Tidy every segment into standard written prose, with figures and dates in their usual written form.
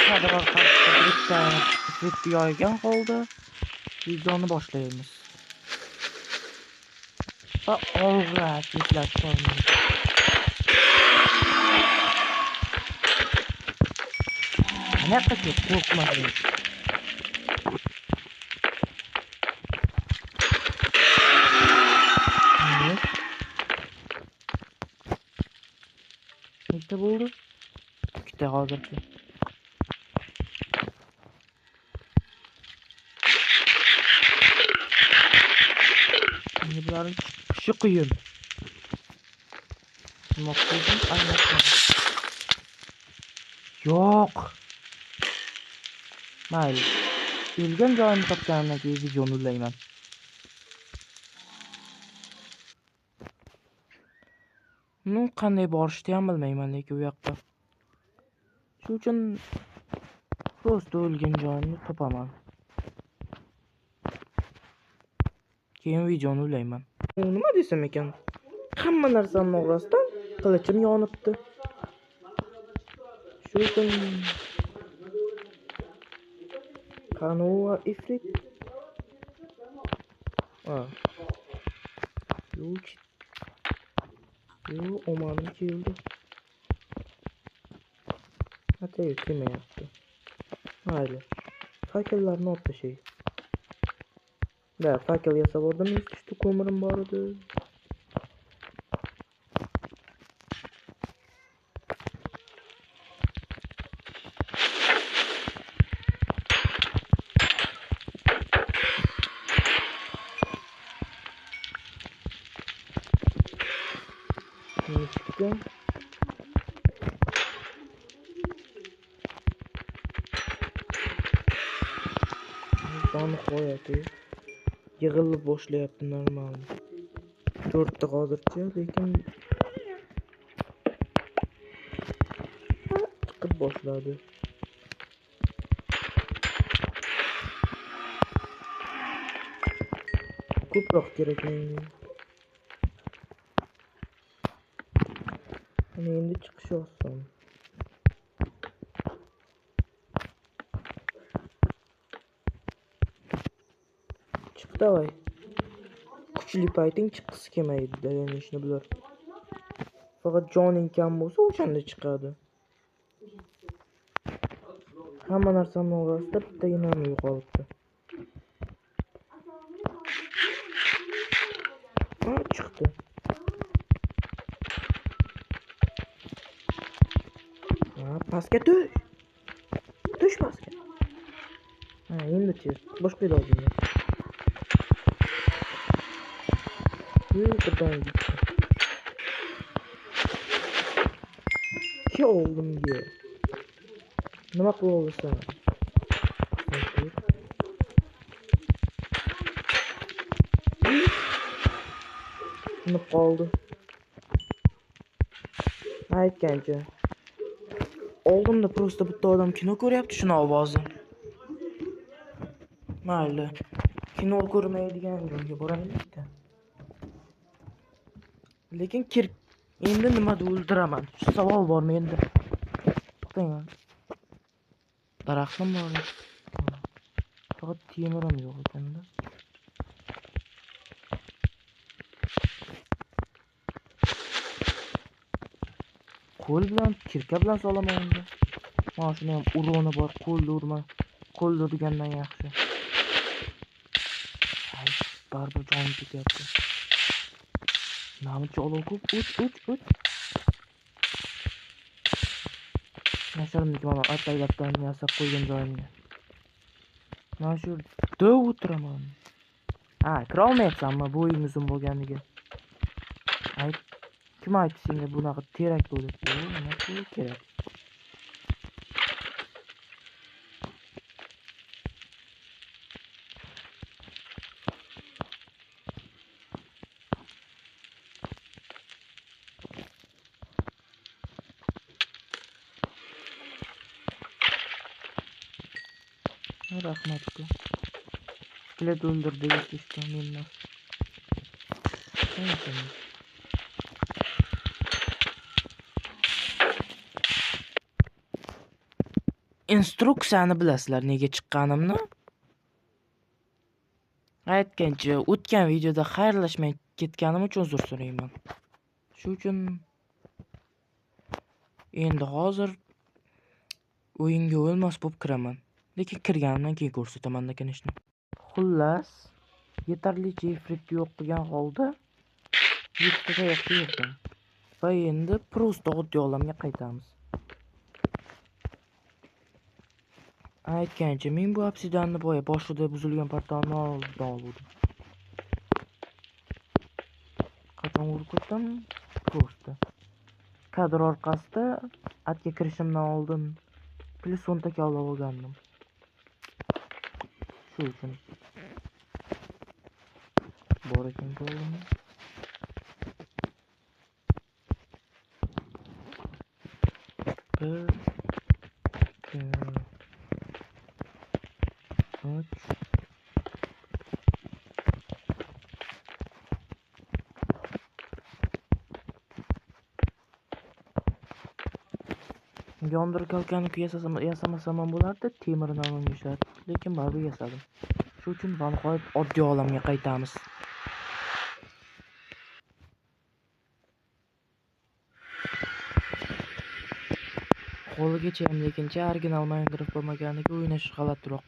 kadar arkadaşlar bitta ifritni yoygan holda videoni boshlaymiz. Va og'ir yuklash qolmaydi. Qanaqa qo'rqmadingiz? Nechta bo'ldi? Ikkita hozircha. Bularning chiqishi qiyin. Nima qildim? Aynan. Yo'q. Mayli. O'lgan joyimni topganimdan keyin videoni ulayman. Qanday borishni ham bilmayman lekin u yoqqa. Shu uchun prosta o'lgan joyimni topaman. Keyin videoni ulayman. Nima desam ekan? Hamma narsamni orasidan qilichim yonibdi. Shu uchun qanova ifrit. Yo, omanım keldi. Hatta yükleme yaptı. Haydi. Fakellarni olib tashay. Da, fakel yasab oldim, üstü ko'mirim bor edi. Çıktım. Bana koyatı. Yığılıp boşlayaptı normal. 4'te hozircha, lekin chiqib boshladi. Ko'proq kerak menga. Ana endi chiqish oson. Chiq davay. Kuchli payting chiqqisi kelmaydi degan ishni bilar. Faqat joning kam bo'lsa o'shanda chiqadi. Hamma narsamni orasida bittagina yo'qolibdi. Chiqdi. Pastga tush. Tush pastga. Endi chiq. Boshqa ilojim yo'q. Birdan gitti. Ki oldum diye. Nima qilib olasan? Sinib qoldi. Aytgancha. Oldimda prosta bitta odam kino ko'ryapti, shuni ovozi. Mayli. Kino ko'rmaydigan joyga boraylik-da. Lekin endi nima o'ldiraman? Shu savol bor menda. To'xtang. Daraxtim bor. Faqat temirim yo'q ekanda. Qo'l bilan, kirka bilan solaman endi. Mana shuni ham urg'oni bor, qo'lda urma. Qo'lda urgandan yaxshi. Ay, baribir jonim ketyapti. Namicha olov ko'p, uch. Nasharimniki mana ataylabdan yasab qo'ygan joyimga. Mana shu dov o'tiraman. Kira olmayapsanmi bo'ying uzun bo'lganiga? Kim aytdi senga bunaqa terak bo'lib? Nima kerak? Rahmatga. Skelet öldürdü işte minna. Neyse. instruksiyani bilasizlar nega chiqqanimni? Aytgancha, o'tgan videoda xayrlashmay ketganim uchun uzr so'rayman. Shu uchun endi hozir o'yinga o'lmas bo'lib kiraman. Lekin kirganimdan keyin ko'rsataman lekin ishni. Xullas, yetarlicha ifrit yo'q qilgan holda 100 ta yo'q yerdim. Va endi prosta oddiy olamga qaytamiz. Aytgancha, men bu obsidianni boshida buzilgan portalni oldim. Qachon urib ketdim? Prosta. Kadr orqasida atga kirishimdan oldin plus 10 ta kalla olgandim. Shu uchun. Bor ekan bo'ldim. Bir, ikki, uch. Yondirib kalkaniki yasamasam ham bo'lardi, temirni olishar. Lekin baribir yasadim. Shu uchun nihoyat oddiy olamga qaytamiz. Qo'ligacha ham lekincha original Minecraft bo'lmaganiga o'ynash g'alatiroq.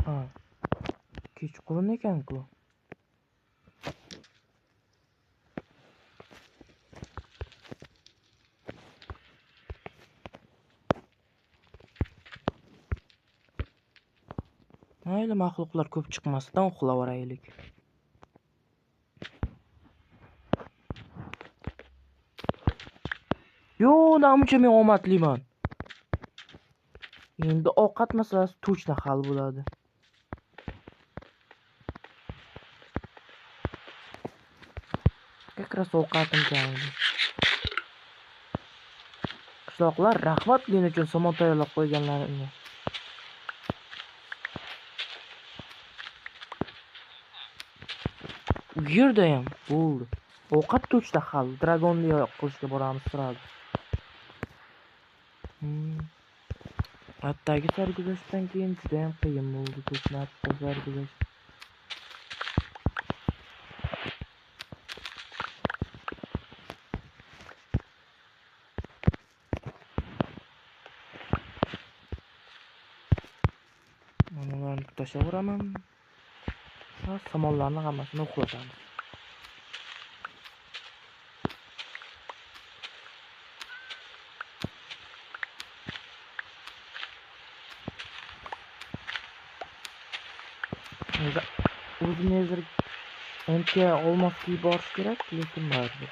Ha. Kechqurun ekan-ku. Mayli, maxluqlar ko'p chiqmasdan uxlavoraylik. Yo, namuncha men omadliman. Endi ovqat masalasi точно hal bo'ladi. Как раз ovqatim keldi. Qishloqlar rahmat men uchun somon tayyorlab qo'yganlaringga. U yerda ham bo'ldi. Ovqat точно hal. Dragonni qilishga boramiz sirali. Hattoki sarguzashtdan keyin juda ham qiyin bo'ldi ko'chni sarguzash. Manalarni tashlayveraman. Ha, samonlarni hammasini uxlatamiz. O'zini ezir ancha olmoqchi borish kerak, lekin baribir.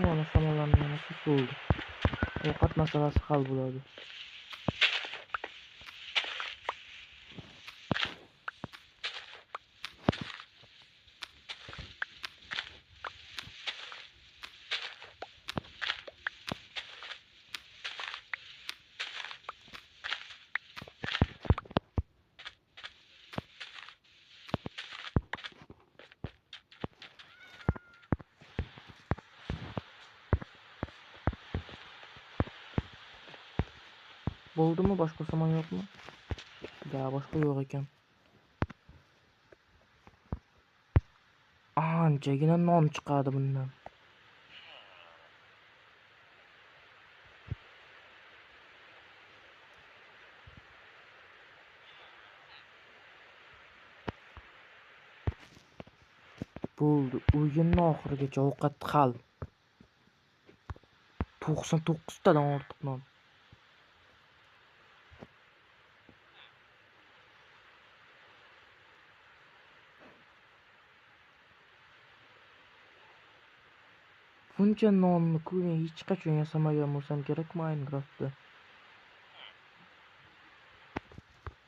Mana samonlarni hammasi bo'ldi. Ovqat masalasi hal bo'ladi. Bo'ldimi? Boshqa samon yo'qmi? Da, boshqa yo'q ekan. Anchagina non chiqadi bundan. Bo'ldi. O'yinning oxirigacha ovqat hal. 99 tadan ortiq non. Buncha nonni men hech qachon yasamagan bo'lsam kerak Minecraftda.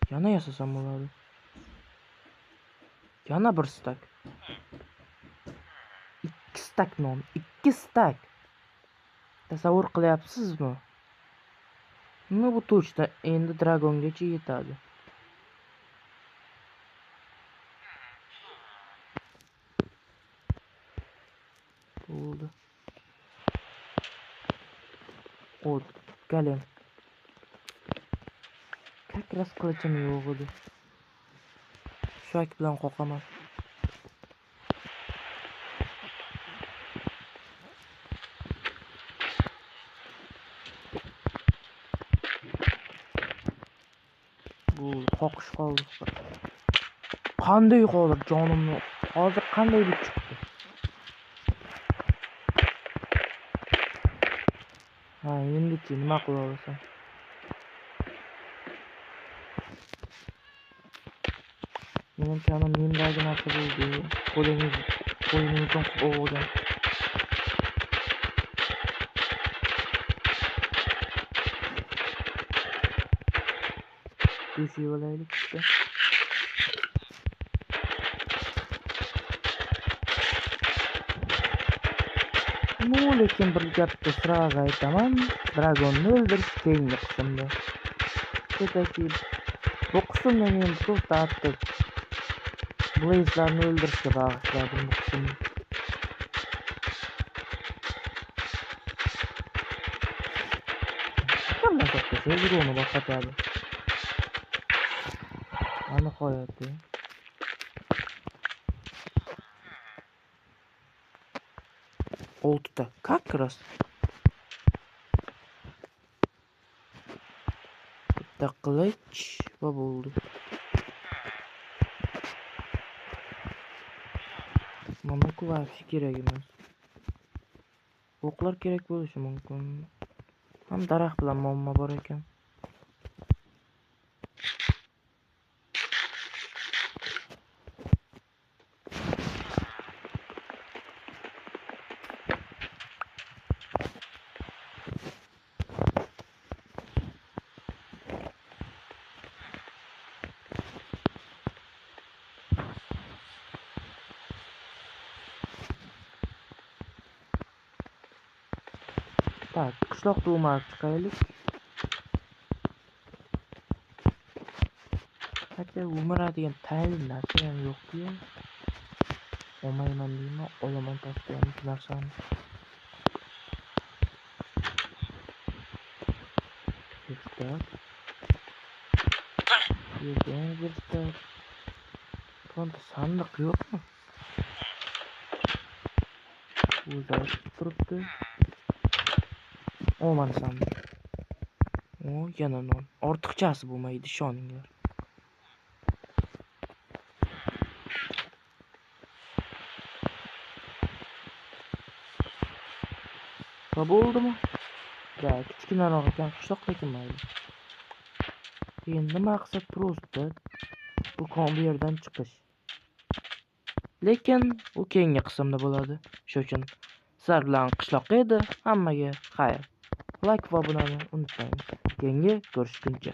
Yana yasasam bo'ladi. Yana bir stak. 2 stak non. 2 stak. Tasavvur qilyapsizmi? Nima bu tochta endi dragongacha yetadi. Bo'ldi. O't, golem. Как раз qilichim yo'q edi. Shak bilan qoqaman. Bu qoqish qoldi. Qanday qoldi jonimni? Hozir qanday deb chiqdi? Ha, endi-chi nima qila olasan? Menimcha mendagi narsa bo'ldi. Qo'lini to'qib olgan. Düşüy olaylik işte. Ну, lekin bir gapni sразу aytaman. Dragonni o'ldirish keyingi qismda. Chunki bu qismni men просто attib Blaze'larni o'ldirishga bag'ishladim bu qismni. Qanday qilib o'zini boqatadi. Nihoyat. 6'da. Как раз. Bitta qilich va bo'ldi. Mana ku vaqti kerak emas. O'qlar kerak bo'lishi mumkin. Ham daraxt bilan muammo bor ekan. Tak, qishloqda o'marib chiqaylik. Hatto o'maradigan tayinli narsa ham yo'q-ku. Olmayman deyman, olaman tashlayman narsani. Birstak. Yerdan birstak. Konta sandiq yo'qmi? O'zar turibdi. O mana sandiq. O, yana non. Ortiqchasi bo'lmaydi, ishoninglar. Va bo'ldimi? Da, kichkinaroq ekan, qishloq lekin mayli. Endi maqsad prosta bu yerdan chiqish. Lekin u keyingi qismda bo'ladi. Shuning uchun sizlar bilan qishloqqa edi. Hammaga xayr. Like va obunani unutmang. Keyingi ko'rishguncha.